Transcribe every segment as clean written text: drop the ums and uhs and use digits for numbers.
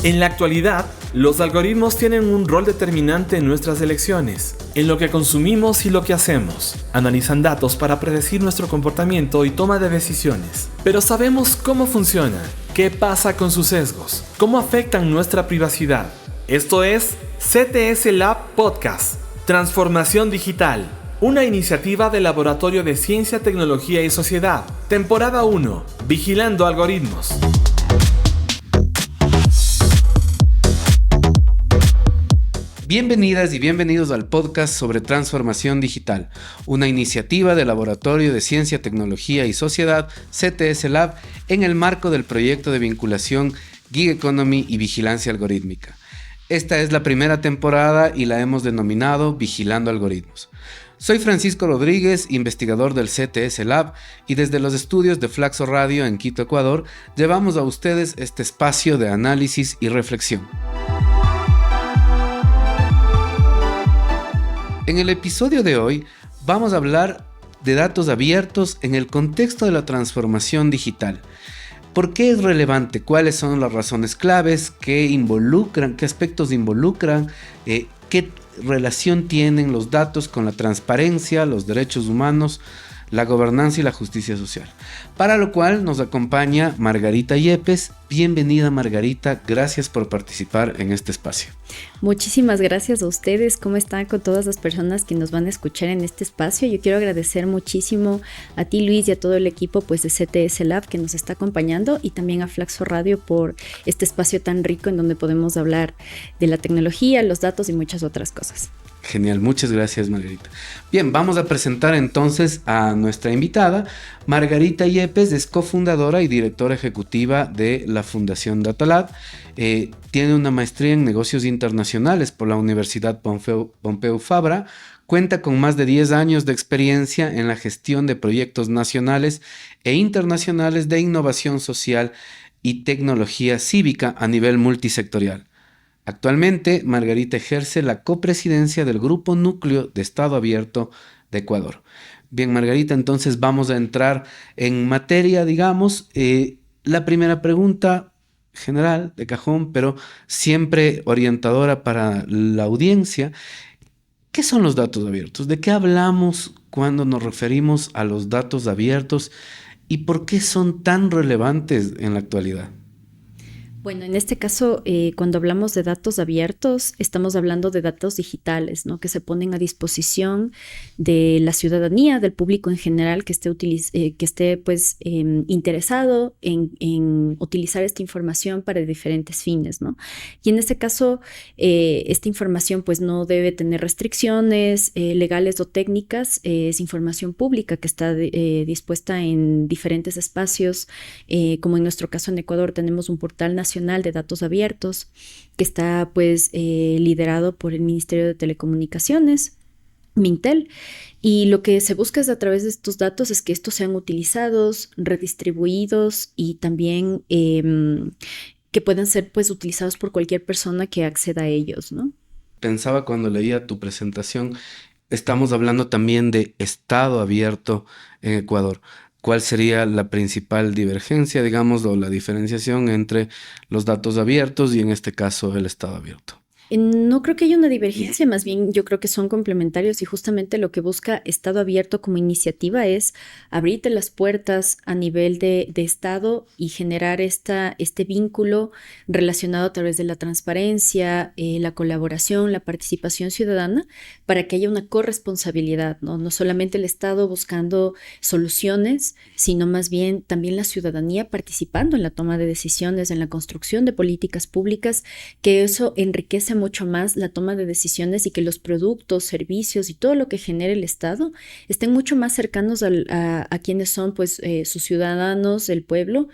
En la actualidad, los algoritmos tienen un rol determinante en nuestras elecciones, en lo que consumimos y lo que hacemos. Analizan datos para predecir nuestro comportamiento y toma de decisiones. Pero ¿sabemos cómo funcionan? ¿Qué pasa con sus sesgos? ¿Cómo afectan nuestra privacidad? Esto es CTS Lab Podcast, Transformación Digital, una iniciativa del Laboratorio de Ciencia, Tecnología y Sociedad. Temporada 1, Vigilando Algoritmos. Bienvenidas y bienvenidos al podcast sobre transformación digital, una iniciativa del Laboratorio de Ciencia, Tecnología y Sociedad, CTS Lab, en el marco del proyecto de vinculación Gig Economy y Vigilancia Algorítmica. Esta es la primera temporada y la hemos denominado Vigilando Algoritmos. Soy Francisco Rodríguez, investigador del CTS Lab, y desde los estudios de Flaxo Radio en Quito, Ecuador, llevamos a ustedes este espacio de análisis y reflexión. En el episodio de hoy vamos a hablar de datos abiertos en el contexto de la transformación digital. ¿Por qué es relevante? ¿Cuáles son las razones claves? ¿Qué aspectos involucran? ¿Qué relación tienen los datos con la transparencia, los derechos humanos, la gobernanza y la justicia social? Para lo cual nos acompaña Margarita Yepes. Bienvenida, Margarita, gracias por participar en este espacio. Muchísimas gracias a ustedes. ¿Cómo están con todas las personas que nos van a escuchar en este espacio? Yo quiero agradecer muchísimo a ti, Luis, y a todo el equipo de CTS Lab que nos está acompañando, y también a Flaxo Radio por este espacio tan rico en donde podemos hablar de la tecnología, los datos y muchas otras cosas. Genial, muchas gracias, Margarita. Bien, vamos a presentar entonces a nuestra invitada. Margarita Yepes es cofundadora y directora ejecutiva de la Fundación Datalab. Tiene una maestría en negocios internacionales por la Universidad Pompeu Fabra. Cuenta con más de 10 años de experiencia en la gestión de proyectos nacionales e internacionales de innovación social y tecnología cívica a nivel multisectorial. Actualmente, Margarita ejerce la copresidencia del Grupo Núcleo de Estado Abierto de Ecuador. Bien, Margarita, entonces vamos a entrar en materia, digamos. La primera pregunta general, de cajón, pero siempre orientadora para la audiencia. ¿Qué son los datos abiertos? ¿De qué hablamos cuando nos referimos a los datos abiertos? ¿Y por qué son tan relevantes en la actualidad? Bueno, en este caso, cuando hablamos de datos abiertos, estamos hablando de datos digitales, ¿no? Que se ponen a disposición de la ciudadanía, del público en general que esté interesado en utilizar esta información para diferentes fines, ¿no? Y en este caso, esta información pues no debe tener restricciones legales o técnicas. Es información pública que está dispuesta en diferentes espacios, como en nuestro caso en Ecuador tenemos un portal nacional de datos abiertos que está liderado por el Ministerio de Telecomunicaciones, Mintel, y lo que se busca es a través de estos datos es que estos sean utilizados, redistribuidos y también que puedan ser utilizados por cualquier persona que acceda a ellos, ¿no? Pensaba cuando leía tu presentación, estamos hablando también de Estado abierto en Ecuador. ¿Cuál sería la principal divergencia, digamos, o la diferenciación entre los datos abiertos y en este caso el Estado abierto? No creo que haya una divergencia, más bien yo creo que son complementarios, y justamente lo que busca Estado Abierto como iniciativa es abrirte las puertas a nivel de Estado y generar este vínculo relacionado a través de la transparencia, la colaboración, la participación ciudadana, para que haya una corresponsabilidad, ¿no? No solamente el Estado buscando soluciones, sino más bien también la ciudadanía participando en la toma de decisiones, en la construcción de políticas públicas, que eso enriquece mucho más la toma de decisiones y que los productos, servicios y todo lo que genere el Estado estén mucho más cercanos a quienes son sus ciudadanos, el pueblo,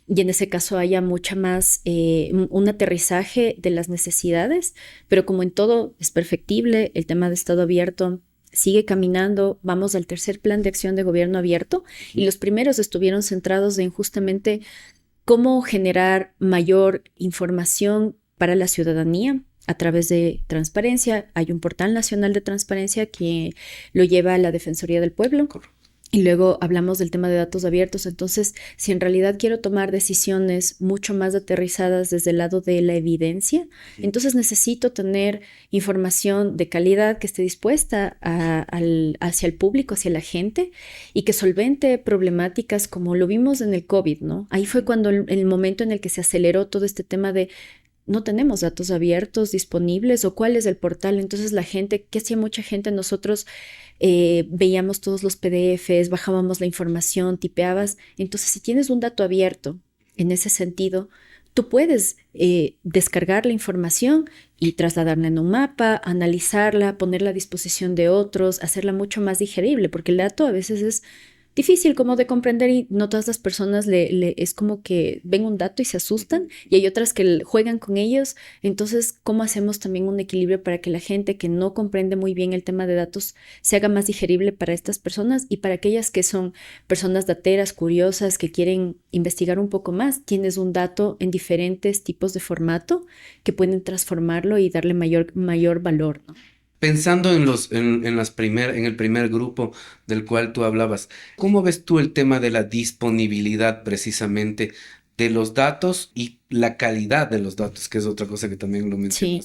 y en ese caso haya mucha más un aterrizaje de las necesidades, pero como en todo es perfectible, el tema de Estado abierto sigue caminando. Vamos al tercer plan de acción de gobierno abierto y los primeros estuvieron centrados en justamente cómo generar mayor información para la ciudadanía a través de transparencia. Hay un portal nacional de transparencia que lo lleva la Defensoría del Pueblo. Y luego hablamos del tema de datos abiertos. Entonces, si en realidad quiero tomar decisiones mucho más aterrizadas desde el lado de la evidencia, entonces necesito tener información de calidad que esté dispuesta hacia el público, hacia la gente, y que solvente problemáticas como lo vimos en el COVID, ¿no? Ahí fue cuando el momento en el que se aceleró todo este tema de no tenemos datos abiertos disponibles o cuál es el portal. Entonces la gente, ¿qué hacía mucha gente? Nosotros veíamos todos los PDFs, bajábamos la información, tipeabas. Entonces, si tienes un dato abierto en ese sentido, tú puedes descargar la información y trasladarla en un mapa, analizarla, ponerla a disposición de otros, hacerla mucho más digerible, porque el dato a veces es difícil como de comprender y no todas las personas es como que ven un dato y se asustan y hay otras que juegan con ellos. Entonces, ¿cómo hacemos también un equilibrio para que la gente que no comprende muy bien el tema de datos se haga más digerible para estas personas y para aquellas que son personas dateras, curiosas, que quieren investigar un poco más? Tienes un dato en diferentes tipos de formato que pueden transformarlo y darle mayor valor, ¿no? Pensando en el primer grupo del cual tú hablabas, ¿cómo ves tú el tema de la disponibilidad precisamente de los datos y la calidad de los datos, que es otra cosa que también lo Sí,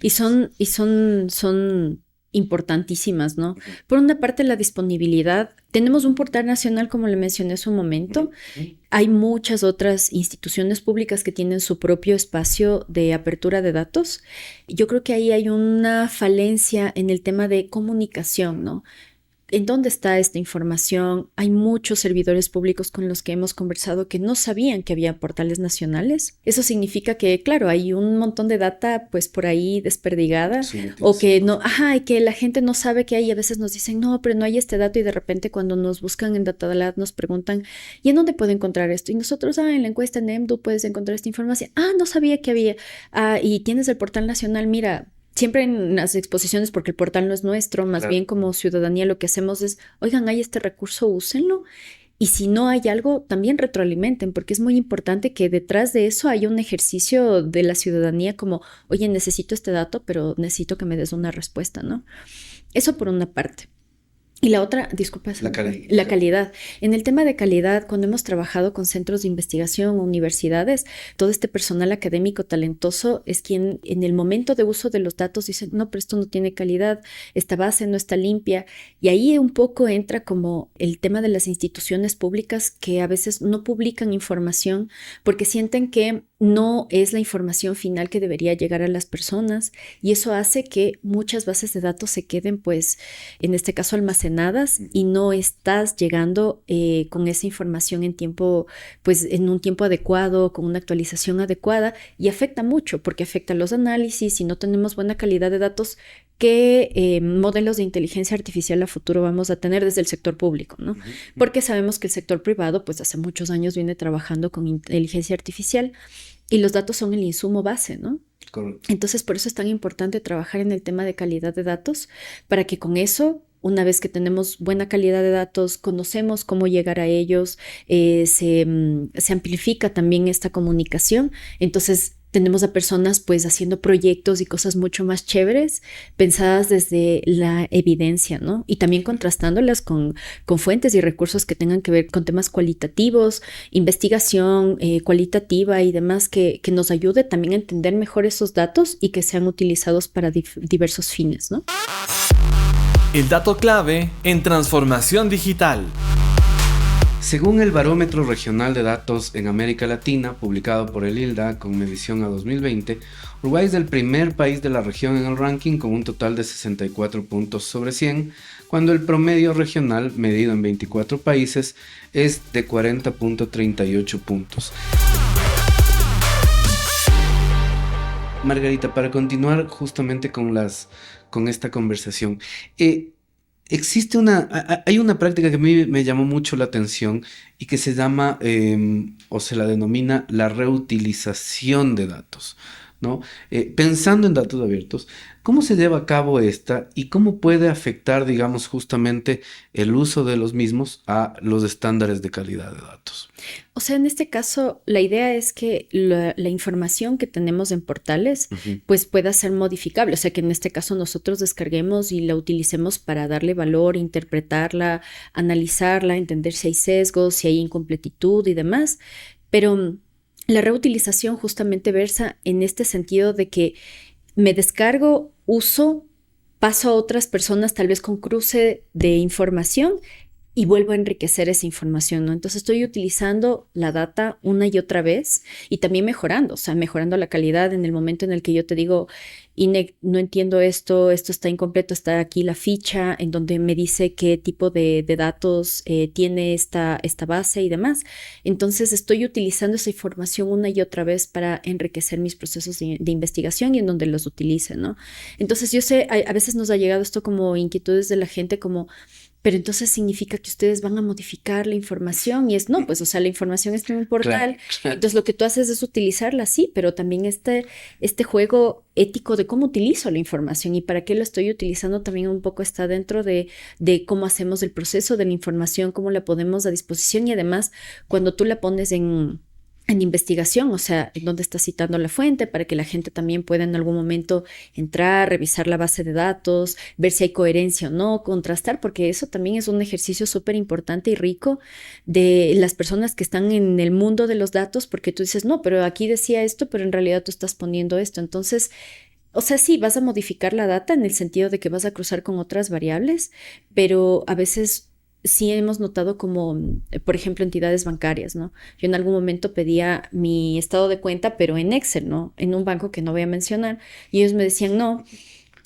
mencionaste? son importantísimas, ¿no? Por una parte, la disponibilidad. Tenemos un portal nacional, como le mencioné hace un momento. Hay muchas otras instituciones públicas que tienen su propio espacio de apertura de datos. Yo creo que ahí hay una falencia en el tema de comunicación, ¿no? ¿En dónde está esta información? Hay muchos servidores públicos con los que hemos conversado que no sabían que había portales nacionales. Eso significa que, claro, hay un montón de data pues por ahí desperdigada o que no, y que la gente no sabe que hay. A veces nos dicen, no, pero no hay este dato y de repente cuando nos buscan en Datalab nos preguntan, ¿y en dónde puedo encontrar esto? Y nosotros, en la encuesta en EMDU puedes encontrar esta información. No sabía que había. Y tienes el portal nacional, mira. Siempre en las exposiciones, porque el portal no es nuestro, más bien como ciudadanía lo que hacemos es, oigan, hay este recurso, úsenlo. Y si no hay algo, también retroalimenten, porque es muy importante que detrás de eso haya un ejercicio de la ciudadanía como, oye, necesito este dato, pero necesito que me des una respuesta, ¿no? Eso por una parte. Y la otra, disculpa, la calidad. En el tema de calidad, cuando hemos trabajado con centros de investigación, universidades, todo este personal académico talentoso es quien en el momento de uso de los datos dice, no, pero esto no tiene calidad, esta base no está limpia. Y ahí un poco entra como el tema de las instituciones públicas que a veces no publican información porque sienten que no es la información final que debería llegar a las personas y eso hace que muchas bases de datos se queden, pues, en este caso almacenadas y no estás llegando con esa información en tiempo, pues, en un tiempo adecuado, con una actualización adecuada y afecta mucho porque afecta los análisis. Si no tenemos buena calidad de datos, ¿qué modelos de inteligencia artificial a futuro vamos a tener desde el sector público, ¿no? Porque sabemos que el sector privado, pues, hace muchos años viene trabajando con inteligencia artificial y los datos son el insumo base, ¿no? Correcto. Entonces, por eso es tan importante trabajar en el tema de calidad de datos, para que con eso, una vez que tenemos buena calidad de datos, conocemos cómo llegar a ellos, se amplifica también esta comunicación. Entonces, tenemos a personas pues haciendo proyectos y cosas mucho más chéveres, pensadas desde la evidencia, ¿no? Y también contrastándolas con fuentes y recursos que tengan que ver con temas cualitativos, investigación cualitativa y demás que nos ayude también a entender mejor esos datos y que sean utilizados para diversos fines, ¿no? El dato clave en transformación digital. Según el Barómetro Regional de Datos en América Latina, publicado por el ILDA con medición a 2020, Uruguay es el primer país de la región en el ranking con un total de 64 puntos sobre 100, cuando el promedio regional, medido en 24 países, es de 40.38 puntos. Margarita, para continuar justamente con esta conversación, hay una práctica que a mí me llamó mucho la atención y que se llama, o se la denomina, la reutilización de datos. ¿no? Pensando en datos abiertos, ¿cómo se lleva a cabo esta y cómo puede afectar, digamos, justamente el uso de los mismos a los estándares de calidad de datos? O sea, en este caso, la idea es que la información que tenemos en portales, Ujú. pues pueda ser modificable. O sea, que en este caso nosotros descarguemos y la utilicemos para darle valor, interpretarla, analizarla, entender si hay sesgos, si hay incompletitud y demás. Pero la reutilización justamente versa en este sentido de que me descargo, uso, paso a otras personas tal vez con cruce de información y vuelvo a enriquecer esa información, ¿no? Entonces estoy utilizando la data una y otra vez y también mejorando, o sea, mejorando la calidad en el momento en el que yo te digo, INE, no entiendo esto, esto está incompleto, está aquí la ficha en donde me dice qué tipo de datos tiene esta base y demás. Entonces estoy utilizando esa información una y otra vez para enriquecer mis procesos de investigación y en donde los utilice, ¿no? Entonces yo sé, a veces nos ha llegado esto como inquietudes de la gente como pero entonces significa que ustedes van a modificar la información y es no, pues o sea, la información está en un Claro, portal, claro. entonces lo que tú haces es utilizarla, sí, pero también este juego ético de cómo utilizo la información y para qué lo estoy utilizando también un poco está dentro de cómo hacemos el proceso de la información, cómo la ponemos a disposición y además cuando tú la pones en investigación, o sea, en dónde estás citando la fuente para que la gente también pueda en algún momento entrar, revisar la base de datos, ver si hay coherencia o no, contrastar, porque eso también es un ejercicio súper importante y rico de las personas que están en el mundo de los datos, porque tú dices, no, pero aquí decía esto, pero en realidad tú estás poniendo esto. Entonces, o sea, sí, vas a modificar la data en el sentido de que vas a cruzar con otras variables, pero a veces sí hemos notado como, por ejemplo, entidades bancarias, ¿no? Yo en algún momento pedía mi estado de cuenta, pero en Excel, ¿no? En un banco que no voy a mencionar, y ellos me decían, no,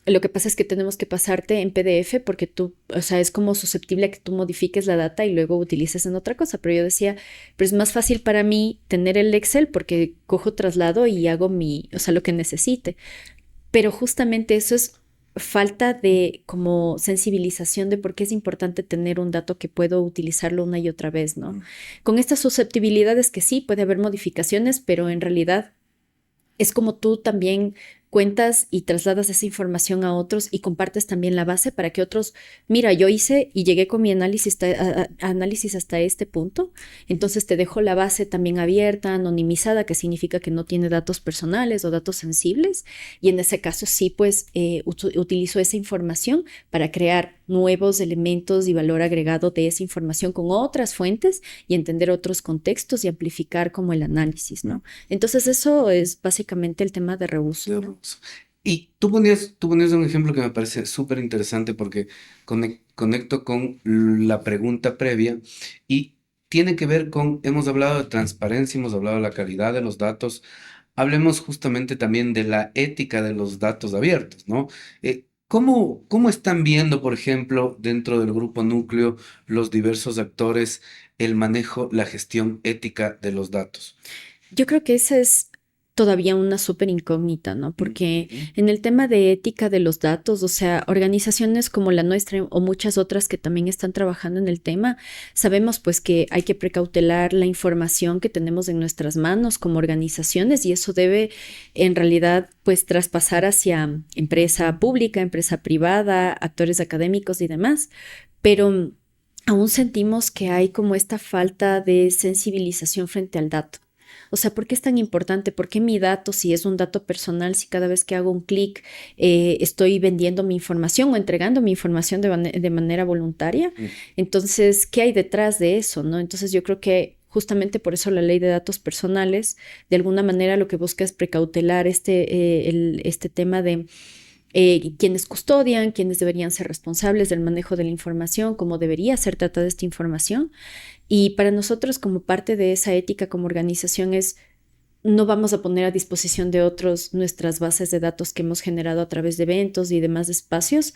lo que pasa es que tenemos que pasarte en PDF porque tú, o sea, es como susceptible a que tú modifiques la data y luego utilices en otra cosa. Pero yo decía, pero es más fácil para mí tener el Excel porque cojo traslado y hago o sea, lo que necesite. Pero justamente eso es falta de como sensibilización de por qué es importante tener un dato que puedo utilizarlo una y otra vez, ¿no? Con estas susceptibilidades que sí, puede haber modificaciones, pero en realidad es como tú también cuentas y trasladas esa información a otros y compartes también la base para que otros, mira, yo hice y llegué con mi análisis hasta este punto, entonces te dejo la base también abierta, anonimizada, que significa que no tiene datos personales o datos sensibles, y en ese caso sí, pues utilizo esa información para crear nuevos elementos y valor agregado de esa información con otras fuentes y entender otros contextos y amplificar como el análisis, ¿no? Entonces eso es básicamente el tema de reuso. De Russo. Y tú ponías un ejemplo que me parece súper interesante porque conecto con la pregunta previa y tiene que ver con, hemos hablado de transparencia, hemos hablado de la calidad de los datos, hablemos justamente también de la ética de los datos abiertos, ¿no? ¿Cómo están viendo, por ejemplo, dentro del grupo núcleo, los diversos actores, el manejo, la gestión ética de los datos? Yo creo que esa es todavía una súper incógnita, ¿no? Porque Ujú. en el tema de ética de los datos, o sea, organizaciones como la nuestra o muchas otras que también están trabajando en el tema, sabemos pues que hay que precautelar la información que tenemos en nuestras manos como organizaciones y eso debe en realidad pues traspasar hacia empresa pública, empresa privada, actores académicos y demás, pero aún sentimos que hay como esta falta de sensibilización frente al dato. O sea, ¿por qué es tan importante? ¿Por qué mi dato, si es un dato personal, si cada vez que hago un clic estoy vendiendo mi información o entregando mi información de manera voluntaria? Mm. Entonces, ¿qué hay detrás de eso, no? Entonces, yo creo que justamente por eso la ley de datos personales, de alguna manera lo que busca es precautelar este tema de quienes custodian, quienes deberían ser responsables del manejo de la información, cómo debería ser tratada esta información. Y para nosotros, como parte de esa ética como organización, es no vamos a poner a disposición de otros nuestras bases de datos que hemos generado a través de eventos y demás espacios,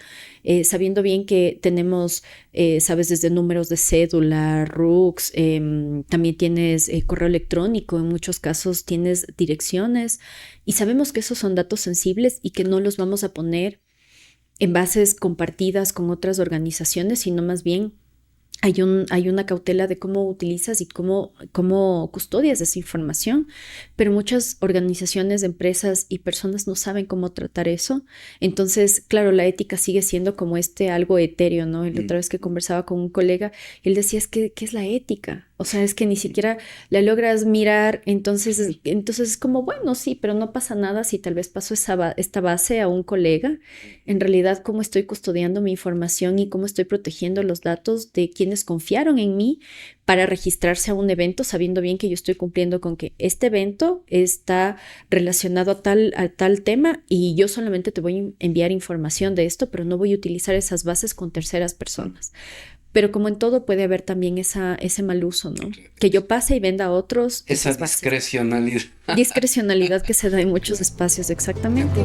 sabiendo bien que tenemos, sabes, desde números de cédula, RUCs, también tienes correo electrónico, en muchos casos tienes direcciones y sabemos que esos son datos sensibles y que no los vamos a poner en bases compartidas con otras organizaciones, sino más bien hay una cautela de cómo utilizas y cómo custodias esa información, pero muchas organizaciones, empresas y personas no saben cómo tratar eso. Entonces, claro, la ética sigue siendo como algo etéreo, ¿no? La otra vez que conversaba con un colega, él decía, ¿qué es la ética? O sea, es que ni siquiera la logras mirar, entonces es como, bueno, sí, pero no pasa nada si tal vez paso esta base a un colega. En realidad, cómo estoy custodiando mi información y cómo estoy protegiendo los datos de quienes confiaron en mí para registrarse a un evento, sabiendo bien que yo estoy cumpliendo con que este evento está relacionado a tal tema y yo solamente te voy a enviar información de esto, pero no voy a utilizar esas bases con terceras personas. Pero como en todo puede haber también ese mal uso, ¿no? Que yo pase y venda a otros. Esa discrecionalidad. Discrecionalidad que se da en muchos espacios, exactamente.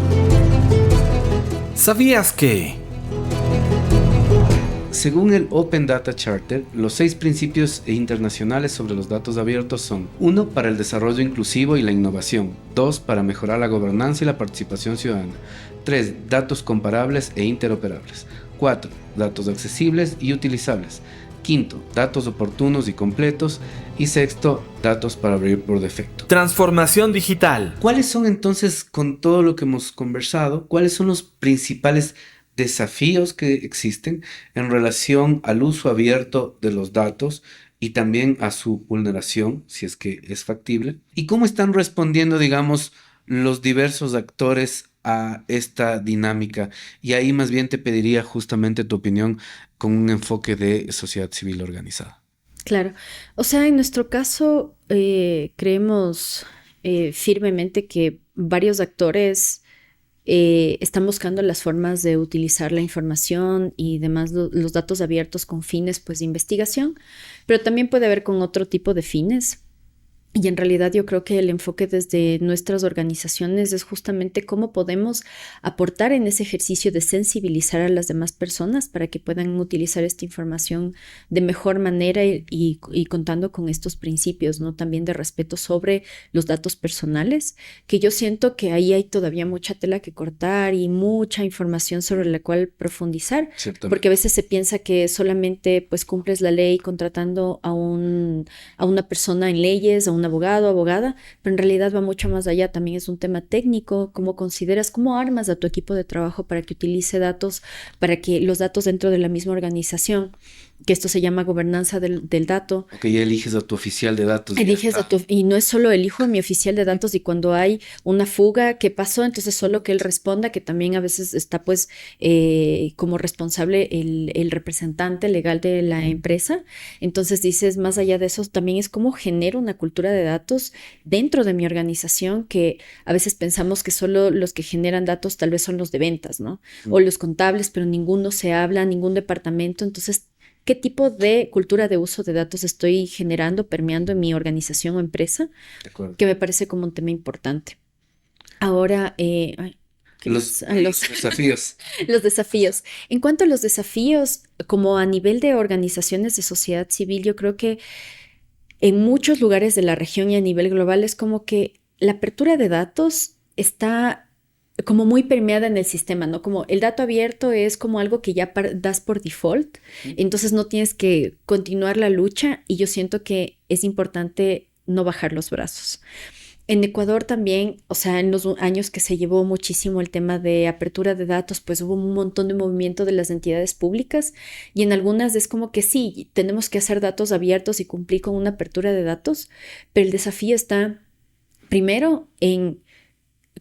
¿Sabías que? Según el Open Data Charter, los 6 principios internacionales sobre los datos abiertos son: 1. Para el desarrollo inclusivo y la innovación. 2. Para mejorar la gobernanza y la participación ciudadana. 3. Datos comparables e interoperables. 4. Datos accesibles y utilizables. 5. Datos oportunos y completos. Y 6. Datos para abrir por defecto. Transformación digital. ¿Cuáles son entonces, con todo lo que hemos conversado, cuáles son los principales desafíos que existen en relación al uso abierto de los datos y también a su vulneración, si es que es factible? ¿Y cómo están respondiendo, digamos, los diversos actores a esta dinámica? Y ahí más bien te pediría justamente tu opinión con un enfoque de sociedad civil organizada. Claro. O sea, en nuestro caso, creemos firmemente que varios actores están buscando las formas de utilizar la información y demás los datos abiertos con fines pues, de investigación, pero también puede haber con otro tipo de fines. Y en realidad yo creo que el enfoque desde nuestras organizaciones es justamente cómo podemos aportar en ese ejercicio de sensibilizar a las demás personas para que puedan utilizar esta información de mejor manera y contando con estos principios, ¿no? También de respeto sobre los datos personales, que yo siento que ahí hay todavía mucha tela que cortar y mucha información sobre la cual profundizar, porque a veces se piensa que solamente pues cumples la ley contratando a una persona en leyes, a un abogado, abogada, pero en realidad va mucho más allá. También es un tema técnico, cómo consideras, cómo armas a tu equipo de trabajo para que utilice datos, para que los datos dentro de la misma organización, que esto se llama gobernanza del dato. Ok, ya eliges a tu oficial de datos. Y no es solo elijo a mi oficial de datos y cuando hay una fuga, ¿qué pasó? Entonces solo que él responda, que también a veces está pues como responsable el representante legal de la empresa. Entonces dices, más allá de eso, también es cómo genero una cultura de datos dentro de mi organización, que a veces pensamos que solo los que generan datos tal vez son los de ventas, ¿no? O los contables, pero ninguno se habla, ningún departamento. Entonces, ¿qué tipo de cultura de uso de datos estoy generando, permeando en mi organización o empresa? De acuerdo. Que me parece como un tema importante. Ahora, los desafíos. Los desafíos. En cuanto a los desafíos, como a nivel de organizaciones de sociedad civil, yo creo que en muchos lugares de la región y a nivel global es como que la apertura de datos está como muy permeada en el sistema, ¿no? Como el dato abierto es como algo que ya das por default, entonces no tienes que continuar la lucha y yo siento que es importante no bajar los brazos. En Ecuador también, o sea, en los años que se llevó muchísimo el tema de apertura de datos, pues hubo un montón de movimiento de las entidades públicas y en algunas es como que sí, tenemos que hacer datos abiertos y cumplir con una apertura de datos, pero el desafío está primero en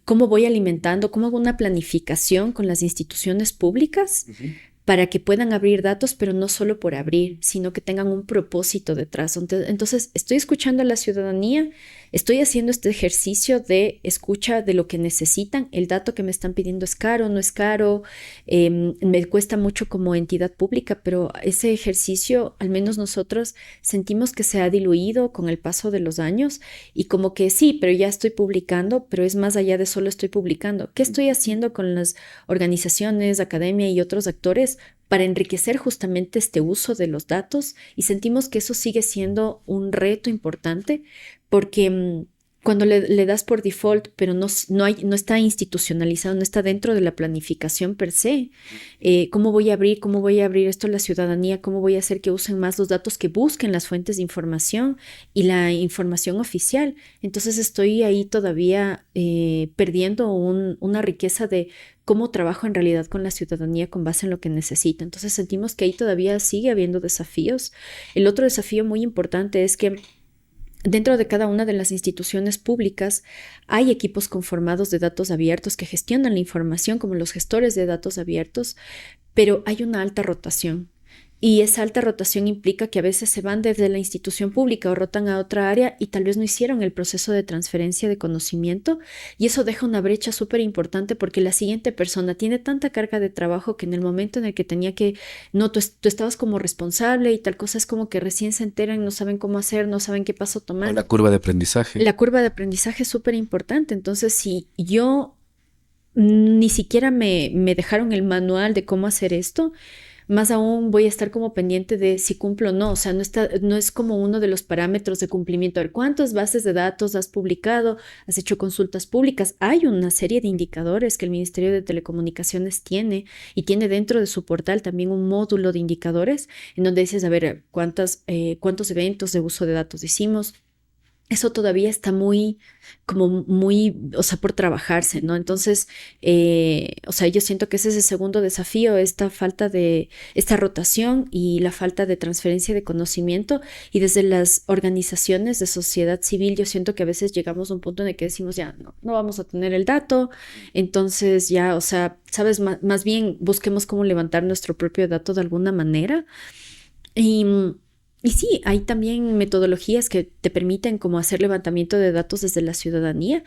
cómo voy alimentando, cómo hago una planificación con las instituciones públicas para que puedan abrir datos, pero no solo por abrir, sino que tengan un propósito detrás. Entonces, estoy escuchando a la ciudadanía, estoy haciendo este ejercicio de escucha de lo que necesitan, el dato que me están pidiendo es caro, no es caro, me cuesta mucho como entidad pública, pero ese ejercicio, al menos nosotros sentimos que se ha diluido con el paso de los años y como que sí, pero ya estoy publicando, pero es más allá de solo estoy publicando. ¿Qué estoy haciendo con las organizaciones, academia y otros actores para enriquecer justamente este uso de los datos? Y sentimos que eso sigue siendo un reto importante porque cuando le das por default, pero no está institucionalizado, no está dentro de la planificación per se, ¿cómo voy a abrir esto a la ciudadanía? ¿Cómo voy a hacer que usen más los datos, que busquen las fuentes de información y la información oficial? Entonces estoy ahí todavía perdiendo una riqueza de cómo trabajo en realidad con la ciudadanía con base en lo que necesita. Entonces sentimos que ahí todavía sigue habiendo desafíos. El otro desafío muy importante es que dentro de cada una de las instituciones públicas hay equipos conformados de datos abiertos que gestionan la información como los gestores de datos abiertos, pero hay una alta rotación. Y esa alta rotación implica que a veces se van desde la institución pública o rotan a otra área y tal vez no hicieron el proceso de transferencia de conocimiento, y eso deja una brecha súper importante porque la siguiente persona tiene tanta carga de trabajo que en el momento en el que tenía que, no, tú estabas como responsable y tal cosa, es como que recién se enteran, no saben cómo hacer, no saben qué paso tomar. O la curva de aprendizaje. La curva de aprendizaje es súper importante. Entonces, si yo ni siquiera me dejaron el manual de cómo hacer esto, más aún voy a estar como pendiente de si cumplo o no. O sea, no es como uno de los parámetros de cumplimiento. A ver, ¿cuántas bases de datos has publicado? ¿Has hecho consultas públicas? Hay una serie de indicadores que el Ministerio de Telecomunicaciones tiene, y tiene dentro de su portal también un módulo de indicadores en donde dices, a ver, cuántos eventos de uso de datos hicimos. Eso todavía está muy, o sea, por trabajarse, ¿no? Entonces, o sea, yo siento que ese es el segundo desafío, esta rotación y la falta de transferencia de conocimiento. Y desde las organizaciones de sociedad civil, yo siento que a veces llegamos a un punto en el que decimos, ya, no vamos a tener el dato, entonces ya, o sea, sabes, más bien busquemos cómo levantar nuestro propio dato de alguna manera. Y sí, hay también metodologías que te permiten como hacer levantamiento de datos desde la ciudadanía,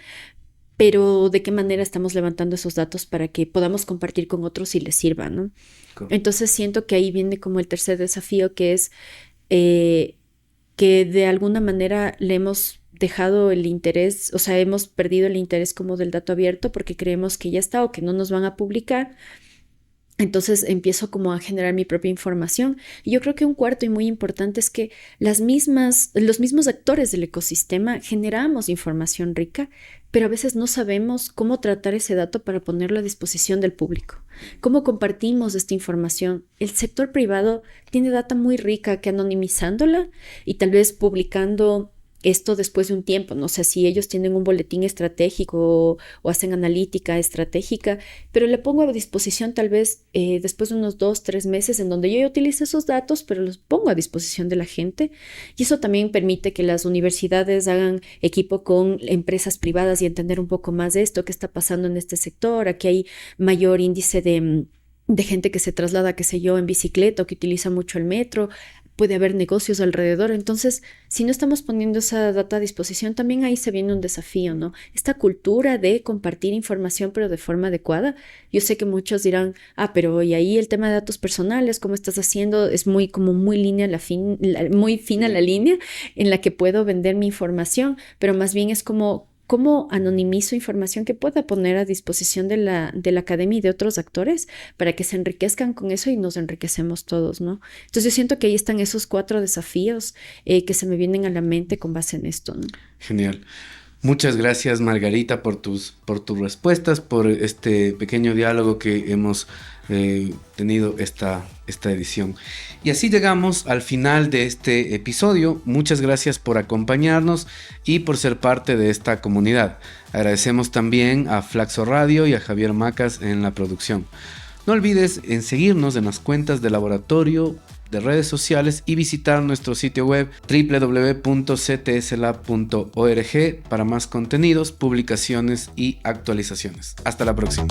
pero ¿de qué manera estamos levantando esos datos para que podamos compartir con otros y les sirva, ¿no? Cool. Entonces siento que ahí viene como el tercer desafío, que es que de alguna manera le hemos dejado el interés, o sea, hemos perdido el interés como del dato abierto porque creemos que ya está o que no nos van a publicar. Entonces empiezo como a generar mi propia información. Y yo creo que un cuarto y muy importante es que los mismos actores del ecosistema generamos información rica, pero a veces no sabemos cómo tratar ese dato para ponerlo a disposición del público. ¿Cómo compartimos esta información? El sector privado tiene data muy rica que anonimizándola y tal vez publicando esto después de un tiempo, no sé si ellos tienen un boletín estratégico o hacen analítica estratégica, pero le pongo a disposición tal vez después de unos 2-3 meses en donde yo utilice esos datos, pero los pongo a disposición de la gente. Y eso también permite que las universidades hagan equipo con empresas privadas y entender un poco más de esto, qué está pasando en este sector. Aquí hay mayor índice de gente que se traslada, qué sé yo, en bicicleta o que utiliza mucho el metro. Puede haber negocios alrededor. Entonces, si no estamos poniendo esa data a disposición, también ahí se viene un desafío, ¿no? Esta cultura de compartir información, pero de forma adecuada. Yo sé que muchos dirán, pero y ahí el tema de datos personales, ¿cómo estás haciendo? Es muy muy fina la línea en la que puedo vender mi información, pero más bien es como ¿cómo anonimizo información que pueda poner a disposición de la academia y de otros actores para que se enriquezcan con eso y nos enriquecemos todos, ¿no? Entonces yo siento que ahí están esos 4 desafíos que se me vienen a la mente con base en esto, ¿no? Genial. Muchas gracias, Margarita, por tus respuestas, por este pequeño diálogo que hemos tenido esta edición. Y así llegamos al final de este episodio. Muchas gracias por acompañarnos y por ser parte de esta comunidad. Agradecemos también a Flaxo Radio y a Javier Macas en la producción. No olvides en seguirnos en las cuentas del laboratorio, de redes sociales y visitar nuestro sitio web www.ctslab.org para más contenidos, publicaciones y actualizaciones. Hasta la próxima.